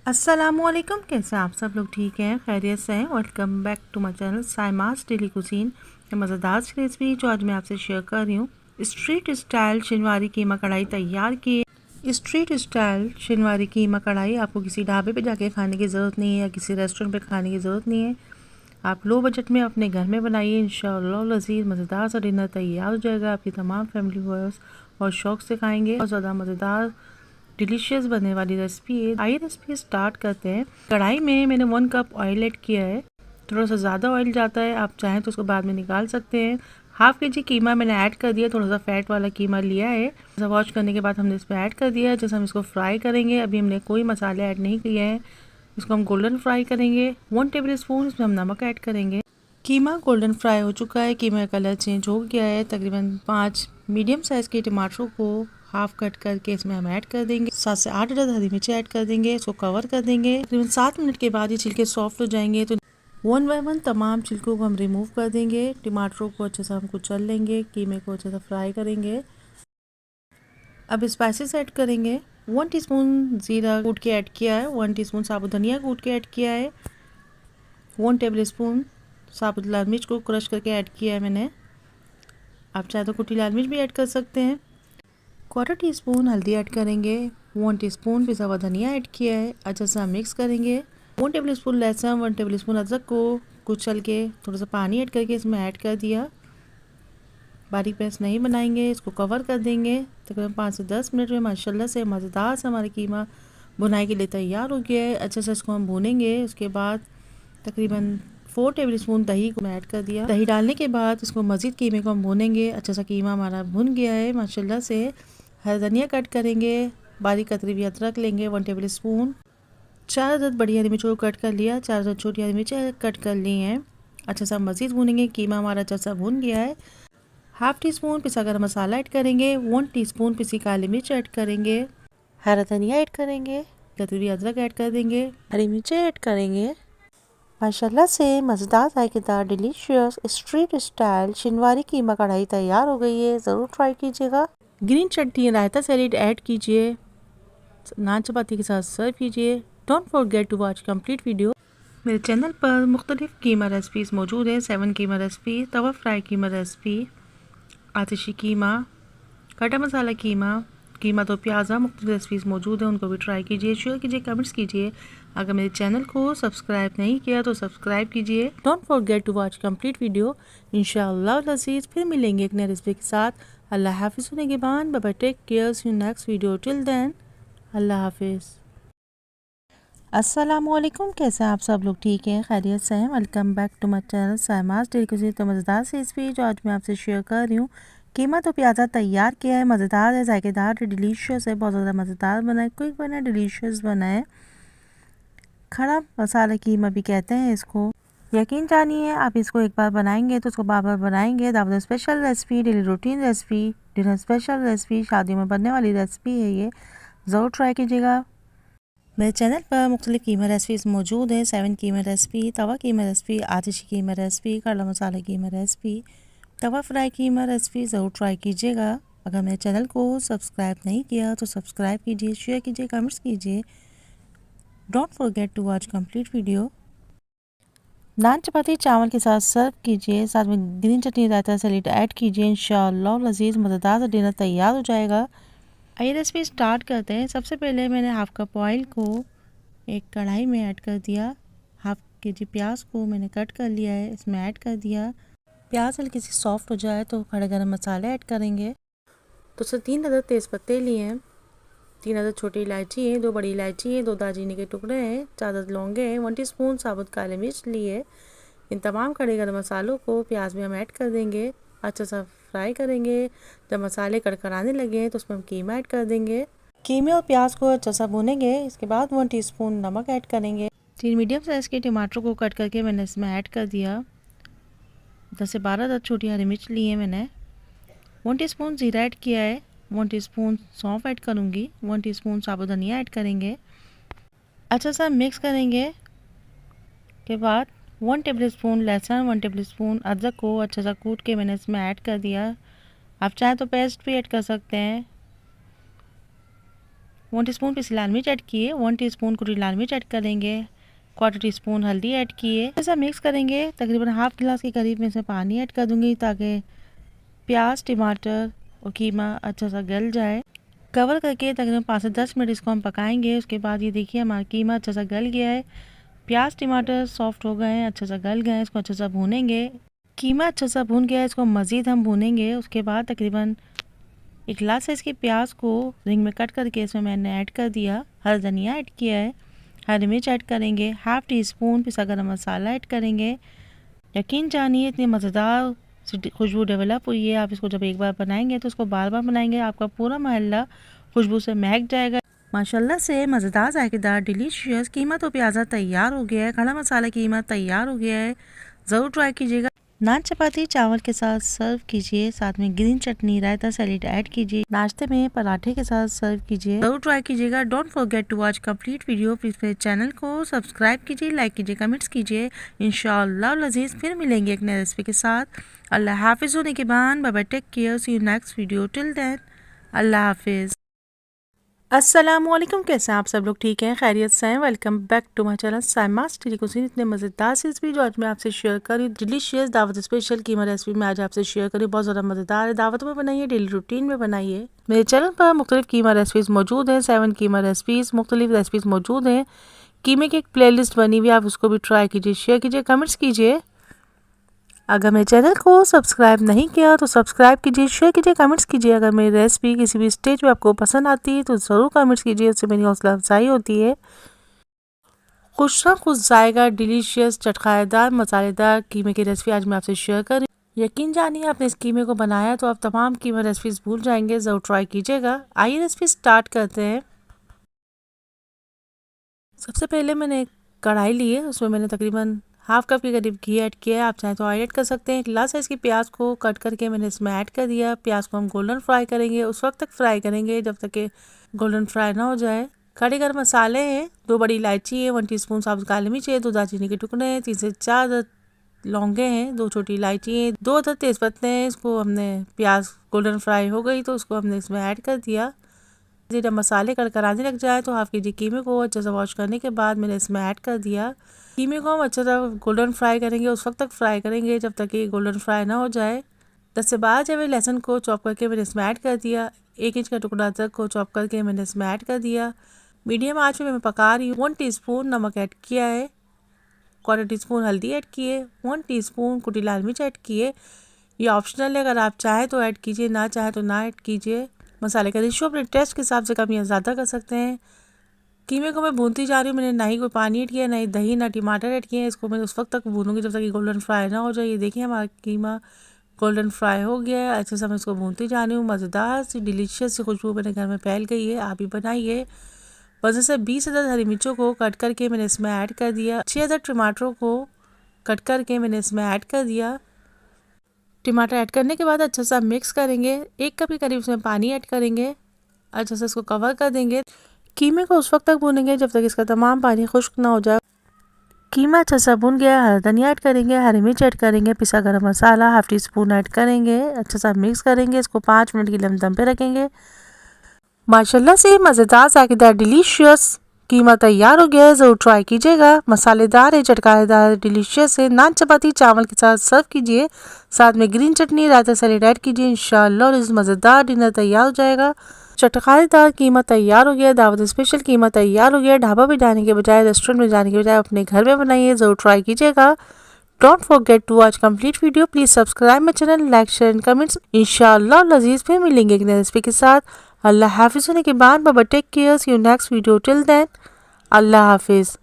अस्सलामुअलैकुम, कैसे आप सब लोग? ठीक हैं, खैरियत से हैं? Welcome back to my channel Saima's daily cuisine. मज़ेदार सी रेसिपी जो आज मैं आपसे शेयर कर रही हूँ। स्ट्रीट स्टाइल शनिवारी कीमा कढ़ाई तैयार की। स्ट्रीट स्टाइल शनिवारी कीमा कढ़ाई आपको किसी ढाबे पे जाके खाने की ज़रूरत नहीं है या किसी रेस्टोरेंट पे खाने की ज़रूरत नहीं है। आप लो बजट में अपने घर में बनाइए, इंशाअल्लाह लज़ीज़ मज़ेदार सा डिनर तैयार हो जाएगा। आपकी तमाम फैमिली मेम्बर्स और शौक़ से खाएंगे। बहुत ज़्यादा मज़ेदार डिलीशियस बनने वाली रेसिपी है। आइए रेसिपी स्टार्ट करते हैं। कढ़ाई में मैंने 1 कप ऑयल ऐड किया है। थोड़ा सा ज़्यादा ऑयल जाता है, आप चाहें तो उसको बाद में निकाल सकते हैं। हाफ के जी कीमा मैंने ऐड कर दिया, थोड़ा सा फैट वाला कीमा लिया है। वॉश करने के बाद हमने इसमें ऐड कर दिया है। जैसे हम इसको फ्राई करेंगे, अभी हमने कोई मसाले ऐड नहीं किए हैं। इसको हम गोल्डन फ्राई करेंगे। 1 टेबल स्पून इसमें हम नमक ऐड करेंगे। कीमा गोल्डन फ्राई हो चुका है, कीमा का कलर चेंज हो गया है। तकरीबन 5 मीडियम साइज़ के टमाटरों को हाफ कट करके इसमें हम ऐड कर देंगे। 7 से 8 अदद हरी मिर्ची ऐड कर देंगे। इसको कवर कर देंगे। तकरीबन 7 मिनट के बाद ये छिलके सॉफ्ट हो जाएंगे तो 1 बाय 1 तमाम छिलकों को हम रिमूव कर देंगे। टमाटरों को अच्छे से हम कुचल लेंगे। कीमे को अच्छे से फ्राई करेंगे। अब स्पाइसेस ऐड करेंगे। 1 टीस्पून ज़ीरा कूट के ऐड किया है। 1 टीस्पून साबुत धनिया कूट के ऐड किया है। 1 टेबल स्पून साबुत लाल मिर्च को क्रश करके ऐड किया है मैंने। आप चाहे तो कुटी लाल मिर्च भी ऐड कर सकते हैं। 1/4 टीस्पून हल्दी ऐड करेंगे। 1 टीस्पून पिसा हुआ धनिया ऐड किया है। अच्छा सा मिक्स करेंगे। 1 टेबल स्पून लहसुन, 1 टेबल स्पून अदरक को कुचल के थोड़ा सा पानी ऐड करके इसमें ऐड कर दिया। बारीक पेस्ट नहीं बनाएंगे, इसको कवर कर देंगे। तकरीबन 5 से 10 मिनट में माशाल्लाह से मज़ेदार सा हमारा कीमा भुनाई के लिए तैयार हो गया है। अच्छे से इसको हम भूनेंगे। उसके बाद तकरीबन 4 टेबल स्पून दही को ऐड कर दिया। दही डालने के बाद इसको मज़ीद कीमे को हम भूनेंगे। अच्छा सा कीमा हमारा भुन गया है माशाल्लाह से। हरा धनिया कट करेंगे। बारीक कतरी हुई अदरक लेंगे 1 टेबल स्पून। 4 अदद बड़ी हरी मिर्चों को कट कर लिया। 4 अदद छोटी हरी मिर्चें कट कर ली हैं। अच्छा सा मज़ीद भूनेंगे। कीमा हमारा अच्छा सा भुन गया है। हाफ टी स्पून पिसा गरम मसाला ऐड करेंगे। 1 टीस्पून पिसी काली मिर्च ऐड करेंगे। हरा धनिया ऐड करेंगे। कतरी हुई अदरक ऐड कर देंगे। हरी मिर्चें ऐड करेंगे। माशाल्लाह से मज़ेदार जायकेदार डिलीशियस स्ट्रीट स्टाइल शनिवारी कीमा कढ़ाई तैयार हो गई है। ज़रूर ट्राई कीजिएगा। Green chutney raita salad add कीजिए। नान चपाती के साथ सर्व कीजिए। Don't forget to watch complete video. मेरे चैनल पर मुख्तलिफ कीमा रेसिपीज़ मौजूद हैं। 7 keema recipe, tawa fry keema recipe, आतिशी कीमा, कटा मसाला कीमा, कीमा तो प्याज़ा, मुख्तलिफ रेसिपीज़ मौजूद हैं, उनको भी ट्राई कीजिए, शेयर कीजिए, कमेंट्स कीजिए। अगर मेरे चैनल को सब्सक्राइब नहीं किया तो सब्सक्राइब कीजिए। Don't forget to watch complete video. इंशाअल्लाह लज़ीज़ फिर मिलेंगे एक नई रेसिपी के साथ। अल्लाह हाफिज़ निगहबान। Bye bye, take care, see you next video. Till then अल्लाह हाफिज़। अस्सलामुअलैकुम, कैसे हैं आप सब लोग? ठीक हैं, खैरियत से हैं? Welcome back to my channel Saima's daily cuisine. तो मज़ेदार सी रेसिपी जो आज मैं आपसे शेयर कर रही हूँ। कीमा तो प्याज़ा तैयार किया है। मज़ेदार है, जायकेदार है, डिलीशियस है। बहुत ज़्यादा मज़ेदार बना है, क्विक बना है, डिलीशियस बना है। खड़ा मसाला कीमा भी कहते हैं इसको। यकीन जानिए, आप इसको एक बार बनाएंगे तो उसको बार बार बनाएंगे। दावत special recipe, daily routine recipe, dinner special recipe, शादियों में बनने वाली रेसिपी है ये। ज़रूर ट्राई कीजिएगा। मेरे चैनल पर मुख्तलिफ कीमा रेसिपीज़ मौजूद हैं। 7 कीमा रेसिपी, तवा कीमा रेसिपी, आतिशी कीमा रेसिपी, कड़ा मसाला कीमा recipe, tawa fry keema recipe. ज़रूर ट्राई कीजिएगा। अगर मेरे चैनल को सब्सक्राइब नहीं किया तो सब्सक्राइब कीजिए, शेयर कीजिए, कमेंट्स कीजिए। Don't forget to watch complete video. Naan chapati चावल के साथ सर्व कीजिए। साथ में green chutney raita salad add कीजिए। इंशाअल्लाह लज़ीज़ मज़ेदार सा डिनर तैयार हो जाएगा। आइए रेसिपी स्टार्ट करते हैं। सबसे पहले मैंने हाफ कप ऑयल को एक कढ़ाई में ऐड कर दिया। हाफ के जी प्याज को मैंने कट कर लिया है, इसमें ऐड कर दिया। प्याज हल्की सी सॉफ्ट हो जाए तो खड़े गरम मसाले ऐड करेंगे। तो उससे 3 अदद तेज़पत्ते लिए हैं, 3 अदद छोटी इलायची है, 2 बड़ी इलायची है, 2 दालचीनी के टुकड़े हैं, 4 अदद लौंगे हैं, 1 टीस्पून साबुत काली मिर्च लिए। इन तमाम खड़े गरम मसालों को प्याज में हम ऐड कर देंगे। अच्छा सा फ्राई करेंगे। जब मसाले कड़कड़ाने लगे तो उसमें हम कीमा ऐड कर देंगे। कीमे और प्याज को अच्छा सा भूनेंगे। इसके बाद 1 टीस्पून नमक ऐड करेंगे। 3 मीडियम साइज़ के टमाटर को कट करके मैंने इसमें ऐड कर दिया। 10 से 12 अदद छोटी हरी मिर्च ली है मैंने। 1 टीस्पून ज़ीरा ऐड किया है। 1 टीस्पून सौंफ ऐड करूँगी। 1 टीस्पून साबुत धनिया ऐड करेंगे। अच्छा सा मिक्स करेंगे के बाद 1 टेबल स्पून लहसुन, 1 टेबल स्पून अदरक को अच्छा सा कूट के मैंने इसमें ऐड कर दिया। आप चाहें तो पेस्ट भी ऐड कर सकते हैं। 1 टीस्पून पिसी लाल मिर्च ऐड किए, 1 टीस्पून कुटी लाल मिर्च ऐड करेंगे, 1/4 टीस्पून हल्दी ऐड किए। ऐसा मिक्स करेंगे। तकरीबन हाफ गिलास के करीब में इसमें पानी ऐड कर दूंगी ताकि प्याज, टमाटर और कीमा अच्छा सा गल जाए। कवर करके तकरीबन 5 से 10 मिनट इसको हम पकाएंगे। उसके बाद ये देखिए हमारा कीमा अच्छा सा गल गया है, प्याज टमाटर सॉफ्ट हो गए हैं, अच्छा सा गल गए हैं। इसको अच्छा सा भूनेंगे। कीमा अच्छा सा भून गया है, इसको मज़ीद हम भूनेंगे। उसके बाद तकरीबन 1 गिलास साइज़ के प्याज को रिंग में कट करके इसमें मैंने ऐड कर दिया। हरा धनिया ऐड किया है, हरी मिर्च ऐड करेंगे, हाफ़ टी स्पून पिसा गरम मसाला ऐड करेंगे। यकीन जानिए इतनी मज़ेदार खुशबू डेवलप हुई है। आप इसको जब एक बार बनाएंगे तो इसको बार बार बनाएंगे, आपका पूरा मोहल्ला खुशबू से महक जाएगा। माशाल्लाह से मज़ेदार जायकेदार डिलीशियस कीमा तो प्याज़ा तैयार हो गया है। खड़ा मसाला कीमा तैयार हो गया है, ज़रूर ट्राई कीजिएगा। नान चपाती चावल के साथ सर्व कीजिए, साथ में green chutney raita salad add कीजिए, नाश्ते में पराठे के साथ सर्व कीजिए, जरूर ट्राई कीजिएगा। Don't forget to watch complete video. Please मेरे चैनल को सब्सक्राइब कीजिए, लाइक कीजिए, कमेंट्स कीजिए। इंशाअल्लाह लजीज फिर मिलेंगे एक नए रेसिपी के साथ। अल्लाह हाफिज़ होने के बाद bye bye, take care, see you next video, till then अल्लाह हाफिज़। अस्सलामुअलैकुम, कैसे हैं आप सब लोग? ठीक हैं, खैरियत से हैं? Welcome back to my channel Saima's daily cuisine. इतने मज़ेदार सी रेसिपी जो आज मैं आपसे शेयर करी, डिलीशियस दावत स्पेशल कीमा रेसिपी मैं आज आपसे शेयर करी। बहुत ज़्यादा मज़ेदार है, दावत में बनाइए, डेली रूटीन में बनाइए। मेरे चैनल पर मुख्तलिफ कीमा रेसिपीज़ मौजूद हैं, 7 कीमा रेसिपीज़, मुख्तलिफ रेसिपीज़ मौजूद हैं। कीमे की एक प्ले लिस्ट बनी हुई है, आप उसको भी ट्राई कीजिए, शेयर कीजिए, कमेंट्स कीजिए। अगर मेरे चैनल को सब्सक्राइब नहीं किया तो सब्सक्राइब कीजिए, शेयर कीजिए, कमेंट्स कीजिए। अगर मेरी रेसिपी किसी भी स्टेज पे आपको पसंद आती है तो ज़रूर कमेंट्स कीजिए, उससे मेरी हौसला अफजाई होती है। खुश ना खुश जाएगा डिलीशियस चटखारेदार मसालेदार कीमे की रेसिपी आज मैं आपसे शेयर कर रही हूँ। यकीन जानिए आपने इस कीमे को बनाया तो आप तमाम कीमा रेसिपीज़ भूल जाएंगे, ज़रूर ट्राई कीजिएगा। आइए रेसिपी स्टार्ट करते हैं। सबसे पहले मैंने एक कढ़ाई ली है, उसमें मैंने तकरीबन हाफ कप के करीब घी ऐड किया है। आप चाहें तो ऑयल ऐड कर सकते हैं। 1 गिलास साइज़ की प्याज को कट करके मैंने इसमें ऐड कर दिया। प्याज को हम गोल्डन फ्राई करेंगे, उस वक्त तक फ्राई करेंगे जब तक कि गोल्डन फ्राई ना हो जाए। खड़े गरम मसाले हैं, 2 बड़ी इलायची है, 1 टीस्पून साबुत काली मिर्च है, 2 दालचीनी के टुकड़े हैं, 3 से 4 लौंगे हैं, 2 छोटी इलायची हैं, 2 अदर तेज़पत्ते हैं। इसको हमने प्याज गोल्डन फ्राई हो गई तो उसको हमने इसमें ऐड कर दिया। जब मसाले कड़कड़ाने लग जाए तो हाफ के जी कीमे को अच्छे से वॉश करने के बाद मैंने इसमें ऐड कर दिया। कीमे को हम अच्छे से गोल्डन फ्राई करेंगे, उस वक्त तक फ्राई करेंगे जब तक कि गोल्डन फ्राई ना हो जाए। 10 से 12 जब लहसुन को चॉप करके मैंने इसमें ऐड कर दिया। 1 इंच का टुकड़ा अदरक को चॉप करके मैंने इसमें ऐड कर दिया। मीडियम आँच में मैं पका रही हूँ। 1 टीस्पून नमक ऐड किया है, 1/4 टीस्पून हल्दी ऐड किए, 1 टीस्पून कुटी लाल मिर्च ऐड किए। ये ऑप्शनल है, अगर आप चाहें तो ऐड कीजिए, ना चाहें तो ना ऐड कीजिए। मसाले का रेशियो अपने टेस्ट के हिसाब से कम या ज़्यादा कर सकते हैं। कीमे को मैं भूनती जा रही हूँ। मैंने ना ही कोई पानी ऐड किया, ना ही दही, ना टमाटर ऐड किए। इसको मैं उस वक्त तक भूनूंगी जब तक कि गोल्डन फ्राई ना हो जाए। ये देखिए हमारा कीमा गोल्डन फ्राई हो गया है। अच्छे से मैं इसको भूनती जा रही हूँ। मज़ेदार सी डिलीशियस सी खुशबू मेरे घर में फैल गई है, आप भी बनाइए। वजह से 20 अदद हरी मिर्चों को कट करके मैंने इसमें ऐड कर दिया। 6 अदद टमाटरों को कट करके मैंने इसमें ऐड कर दिया। टमाटर ऐड करने के बाद अच्छा सा मिक्स करेंगे। 1 कप के करीब इसमें पानी ऐड करेंगे, अच्छा से इसको कवर कर देंगे। कीमे को उस वक्त तक भूनेंगे जब तक इसका तमाम पानी खुश्क ना हो जाए। कीमा अच्छा सा भुन गया, हरा धनिया ऐड करेंगे, हरी मिर्च ऐड करेंगे, पिसा गरम मसाला हाफ टी स्पून ऐड करेंगे, अच्छा सा मिक्स करेंगे। इसको 5 मिनट के लिए दम पे रखेंगे। माशाल्लाह से मज़ेदार जायकेदार डिलीशियस कीमा तैयार हो गया है, ज़रूर ट्राई कीजिएगा। मसालेदार है, चटकारेदार, डिलीशियस है। नान चपाती चावल के साथ सर्व कीजिए, साथ में green chutney raita salad add कीजिए। इंशाअल्लाह और इस मज़ेदार डिनर तैयार हो जाएगा। चटकारेदार कीमा तैयार हो गया, दावत स्पेशल कीमा तैयार हो गया। ढाबा पे जाने के बजाय, रेस्टोरेंट में जाने के बजाय अपने घर में बनाइए, ज़रूर ट्राई कीजिएगा। Don't forget to watch complete video. Please subscribe my channel, like share and comments. इंशाअल्लाह लजीज फिर मिलेंगे एक नई रेसिपी के साथ। अल्लाह हाफिज़ होने के बाद bye bye, take care, see you next video, till then अल्लाह हाफिज़।